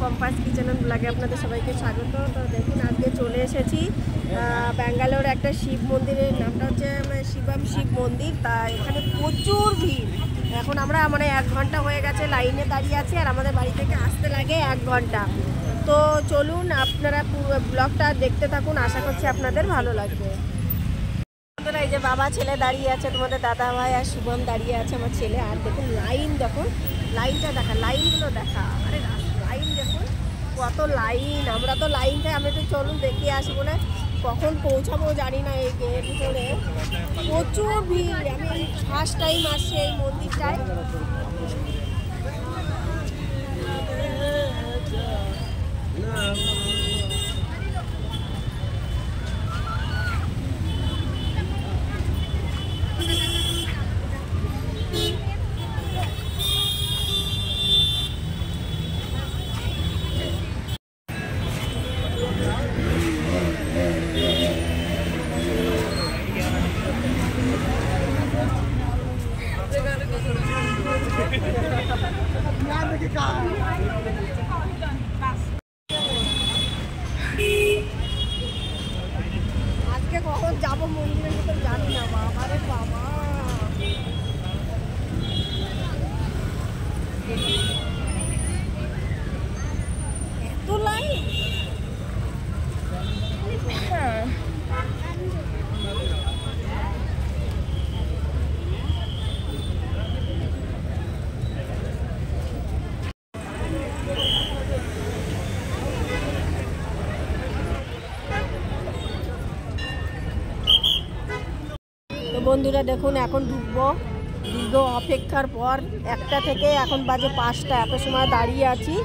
Compass kitchen and ব্লগে আপনাদের সবাইকে স্বাগত। তো দেখুন আজকে চলে এসেছি ব্যাঙ্গালোর একটা শিব মন্দিরের নামটা হচ্ছে শিবম শিব মন্দির। তা এখানে প্রচুর ভিড়। এখন আমরা 1 ঘন্টা হয়ে গেছে লাইনে দাঁড়িয়ে আছি, আর আমাদের বাড়ি থেকে আসতে লাগে 1 ঘন্টা। তো চলুন আপনারা পুরো ব্লগটা দেখতে থাকুন, আশা করছি আপনাদের ভালো লাগবে। এই যে বাবা ছেলে দাঁড়িয়ে আছে, তোমাদের দাদা ভাই আর শুভম দাঁড়িয়ে আছে, আমার ছেলে। আর দেখুন লাইন, দেখুন লাইনটা দেখা, লাইনগুলো দেখা, আরে লাইন দেখুন কত লাইন। আমরা তো লাইন থেকে আমি তো চলুন দেখিয়ে আসি বলে কখন পৌঁছাবো জানি না। এই গেট ধরে প্রচুর ভিড়। আমি ফার্স্ট টাইম আসছি এই মন্দিরটায়। আজকে কখন যাবো মন্দিরের ভিতর জানি না, বাবা রে বাবা। এত লাইন। তো বন্ধুরা দেখুন এখন ঢুকবো, দীর্ঘ অপেক্ষার পর। 1টা থেকে এখন বাজে 5টা, এত সময় দাঁড়িয়ে আছি।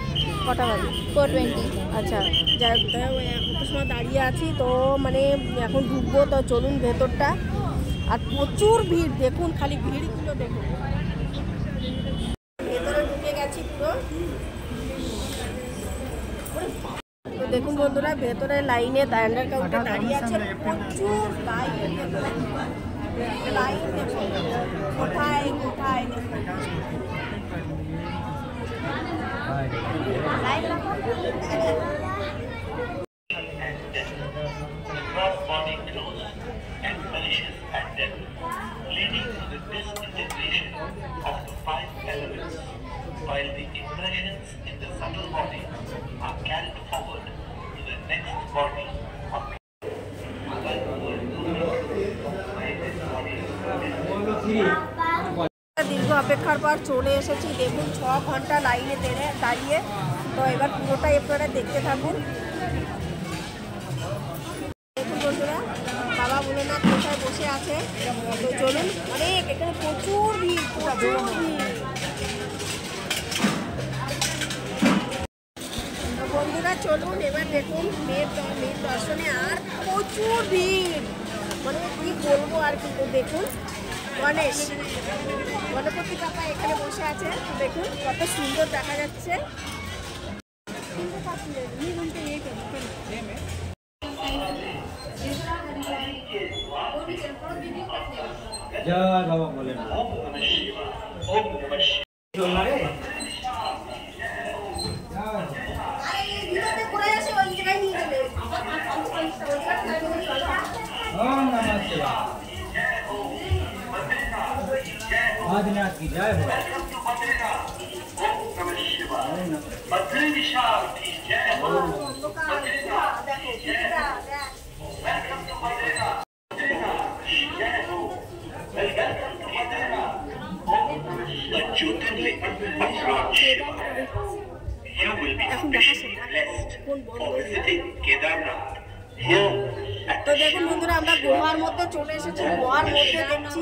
কটা বাজে? 4:20। আচ্ছা, যাই হোক এত সময় দাঁড়িয়ে আছি, তো মানে এখন ঢুকবো। তো চলুন ভেতরটা। আর প্রচুর ভিড়, দেখুন খালি ভিড়গুলো দেখুন। ভেতরে ঢুকে গেছি পুরো। তো দেখুন বন্ধুরা ভেতরে লাইনে আন্ডার কাউন্টার দাঁড়িয়ে আছে, প্রচুর লাইন। লাইন দেখুন কোথায় কোথায় দেখুন লাইন রাখা। While the impressions in the subtle body are carried forward to the next body. দীর্ঘ অপেক্ষার পর চলে এসেছি। দেখুন 6 ঘন্টা লাইনে দাঁড়িয়ে। তো এবার পুরোটাই আপনারা দেখতে থাকুন। দেখুন বন্ধুরা বাবা ভোলেনাথ কোথায় বসে আছে। তো চলুন, অনেক এখানে প্রচুর ভিড়, প্রচুর ভিড়। বন্ধুরা চলুন এবার দেখুন মেয়ের দর্শনে। আর প্রচুর ভিড়, মানে কি বলবো আর কি। দেখুন গণপতি বাবা এখানে বসে আছে, দেখুন কত সুন্দর দেখা যাচ্ছে। জয় বাবা বলে না। आदिनाथ की जय हो। बद्री विशाल की जय हो। You will be specially blessed for visiting Kedarnath. তো দেখুন বন্ধুরা আমরা গুহার মধ্যে চলে এসেছি। গুহার মধ্যে দেখছি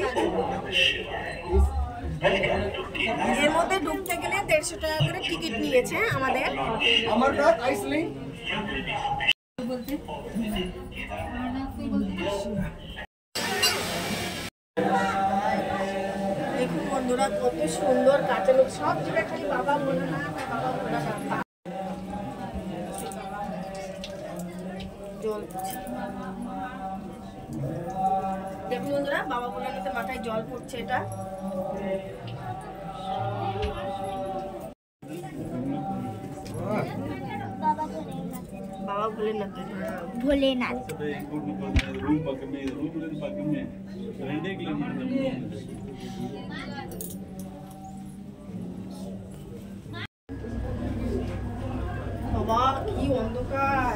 এর মধ্যে ঢুকতে গেলে 150 টাকা করে টিকিট নিয়েছে আমাদের। দেখুন বন্ধুরা কত সুন্দর কাঁচালো, সব জায়গায় খালি বাবা ভোলানাথ বাবা ভোলানাথ। দেখুন বন্ধুরা বাবা ভোলানাথের মাথায় জল পড়ছে। এটা ভোলেনাথের। ভোলেনাথ। বাবা কি অন্ধকার।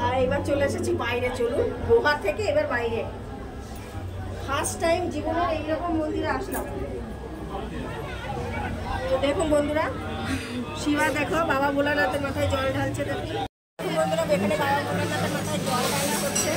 আর এবার চলে এসেছি বাইরে, চলুন গুহা থেকে এবার বাইরে। ফার্স্ট টাইম জীবনের এইরকম মন্দিরে আসলাম। তো দেখুন বন্ধুরা, শিবা দেখো বাবা ভোলানাথের মাথায় জল ঢালছে। দেখুন বন্ধুরা, এখানে বাবা ভোলানাথের মাথায় জল ঢালা হচ্ছে।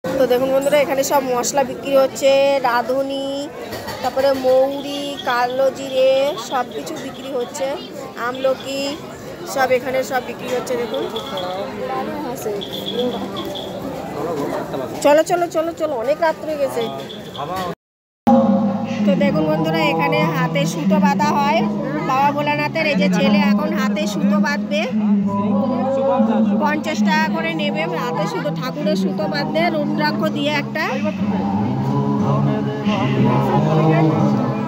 তো দেখুন বন্ধুরা, এখানে সব মশলা বিক্রি হচ্ছে, রাঁধুনি, তারপরে মৌরি, কালো জিরে সব কিছু বিক্রি হচ্ছে, আমলকি সব এখানে সব বিক্রি হচ্ছে। দেখুন, চলো চলো চলো চলো, অনেক রাত্র হয়ে গেছে। তো দেখুন বন্ধুরা, এখানে হাতে সুতো বাঁধা হয় বাবা ভোলানাথের। এই যে ছেলে এখন হাতে সুতো বাঁধবে, 50 টাকা করে নেবে হাতে সুতো, ঠাকুরের সুতো বাঁধবে রুদ্রাক্ষ দিয়ে একটা।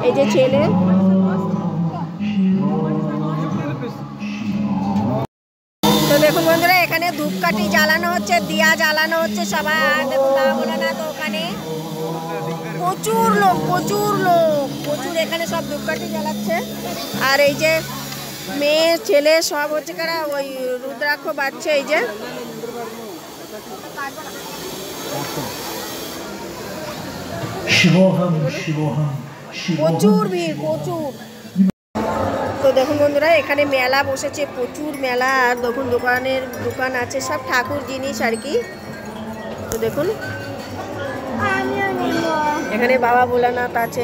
এই যে ছেলে, তো দেখুন বন্ধুরা, এখানে ধূপকাঠি জ্বালানো হচ্ছে, দিয়া জ্বালানো হচ্ছে সবার। দেখুন বাবা ভোলানাথ ওখানে, প্রচুর লোক প্রচুর এখানে সব ধূপকাঠি জ্বালাচ্ছে। আর এই যে মেয়ে ছেলে সব হচ্ছে কারা ওই রুদ্রাক্ষ বাজছে। এই যে প্রচুর ভিড়, প্রচুর। তো দেখুন বন্ধুরা, এখানে মেলা বসেছে, প্রচুর মেলা। আর দেখুন দোকান আছে, সব ঠাকুর জিনিস আর কি। তো দেখুন এখানে বাবা ভোলানাথ আছে,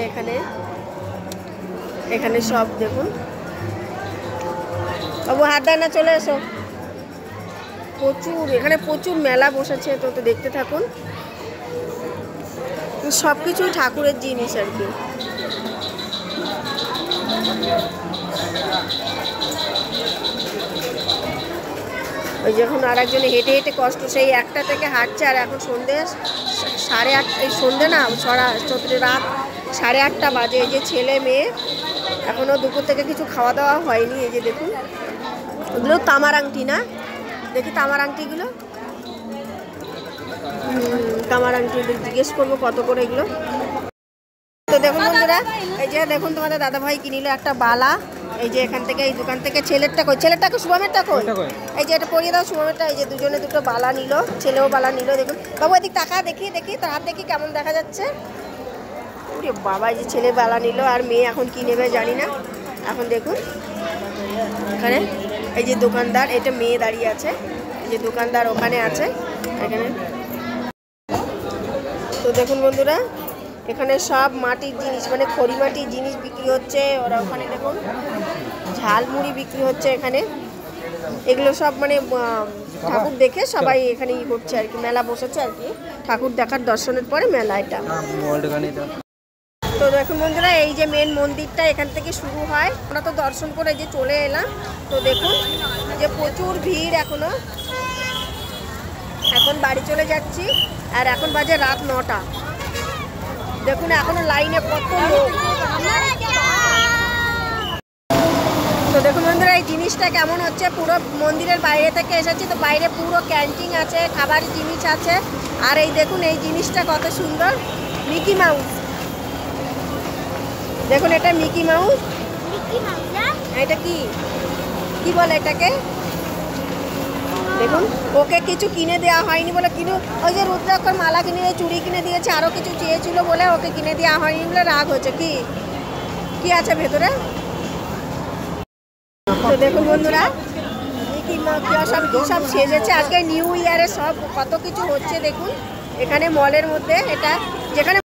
এখানে সব দেখুন। বাবু হাত দেয় না, চলে এসো। এখানে প্রচুর মেলা বসেছে, তো দেখতে থাকুন। সব কিছু ঠাকুরের জিনিস আর কি। ওই যখন আর একজনে হেঁটে হেঁটে কষ্ট, সেই 1টা থেকে হাঁটছে। আর এখন সন্ধ্যে 8:30, এই সন্ধ্যে না, রাত 8:30 বাজে। এই যে ছেলে মেয়ে এখনও দুপুর থেকে কিছু খাওয়া দাওয়া হয়নি। এই যে দেখুন, ওগুলো তামার আংটি না, দেখি তামার আংটিগুলো, তামার আংটি জিজ্ঞেস করবো কত করে এগুলো। তো দেখুন বন্ধুরা, এই যে দেখুন তোমাদের দাদাভাই কিনিল একটা বালা। এই যে এখান থেকে, এই দোকান থেকে। ছেলেরটা শুভমেরটা কই? এই যে এটা পরিয়ে দাও শুভমেরটা। এই যে দুজনে দুটো বালা নিল, ছেলেও বালা নিল। দেখুন বাবু এদিক টাকা দেখি তোর হাত দেখি কেমন দেখা যাচ্ছে। বাবা, এই যে ছেলে বালা নিল, আর মেয়ে এখন কি নেবে জানি না। এখন দেখুন এখানে এই যে দোকানদার, এটা মেয়ে দাঁড়িয়ে আছে, এই যে দোকানদার ওখানে আছে এখানে। তো দেখুন বন্ধুরা, এখানে সব মাটির জিনিস, মানে খড়ি মাটির জিনিস বিক্রি হচ্ছে। ওরা ওখানে দেখুন ঝালমুড়ি বিক্রি হচ্ছে এখানে। এগুলো সব মানে ঠাকুর দেখে সবাই এখানে করছে আর কি, মেলা বসেছে আর কি, ঠাকুর দেখার দর্শনের পরে মেলা এটা। তো দেখুন বন্ধুরা, এই যে মেন মন্দিরটা এখান থেকে শুরু হয়। আমরা তো দর্শন করে যে চলে এলাম। তো দেখুন যে প্রচুর ভিড় এখনো। এখন বাড়ি চলে যাচ্ছি, আর এখন বাজে রাত 9টা। দেখুন এখনো লাইনে কত লোক। তো দেখুন বন্ধুরা, এই জিনিসটা কেমন হচ্ছে, পুরো মন্দিরের বাইরে থেকে এসেছি। তো বাইরে পুরো ক্যান্টিন আছে, খাবার জিনিস আছে। আর এই দেখুন এই জিনিসটা কত সুন্দর, মিকি মাউস। দেখুন এটা মিকি মাউস। এটা কি বলে এটাকে? দেখুন ওকে কিছু কিনে দেওয়া হয়নি বলে, ওই যে রুদ্রাক্ষর মালা কিনে, চুড়ি কিনে দিয়েছে, আরও কিছু চেয়েছিল বলে ওকে কিনে দেওয়া হয়নি বলে রাগ হচ্ছে। কি আছে ভেতরে? তো দেখুন বন্ধুরা, সব সেজেছে আজকে নিউ ইয়ারে, সব কত কিছু হচ্ছে দেখুন এখানে মলের মধ্যে, এটা যেখানে।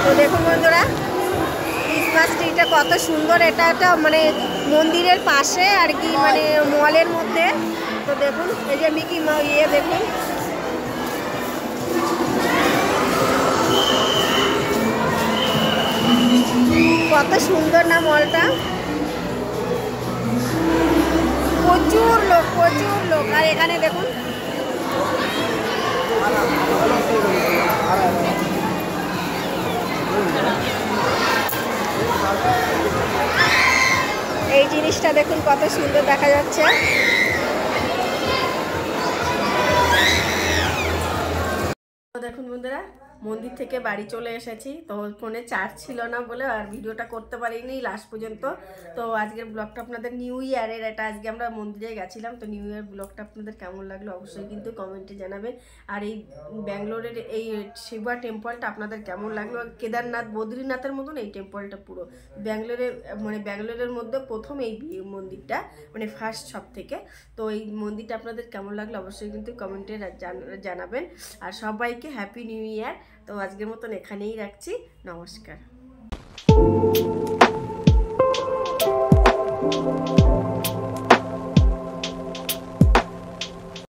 তো দেখুন বন্ধুরা, ক্রিসমাস ট্রিটা কত সুন্দর। এটা মানে মন্দিরের পাশে আর কি, মানে মলের মধ্যে। তো দেখুন এই যে মিকি দেখুন, কত সুন্দর না মলটা। প্রচুর লোক। আর এখানে দেখুন এই জিনিসটা দেখুন কত সুন্দর দেখা যাচ্ছে। দেখুন বন্ধুরা, মন্দির থেকে বাড়ি চলে এসেছি। তো ফোনে চার্জ ছিল না বলে আর ভিডিওটা করতে পারিনি লাস্ট পর্যন্ত। তো আজকের ব্লগটা আপনাদের নিউ ইয়ারের, এটা আজকে আমরা মন্দিরে গেছিলাম। তো নিউ ইয়ার ব্লগটা আপনাদের কেমন লাগলো অবশ্যই কিন্তু কমেন্টে জানাবেন। আর এই ব্যাঙ্গালোরের এই শিবা টেম্পলটা আপনাদের কেমন লাগলো? কেদারনাথ বদ্রীনাথের মতন এই টেম্পলটা পুরো ব্যাঙ্গালোরের মধ্যে প্রথম এই মন্দিরটা, মানে ফার্স্ট সব থেকে। তো এই মন্দিরটা আপনাদের কেমন লাগলো অবশ্যই কিন্তু কমেন্টে জানাবেন। আর সবাইকে হ্যাপি নিউ ইয়ার। তো আজকের মতন এখানেই রাখছি, নমস্কার।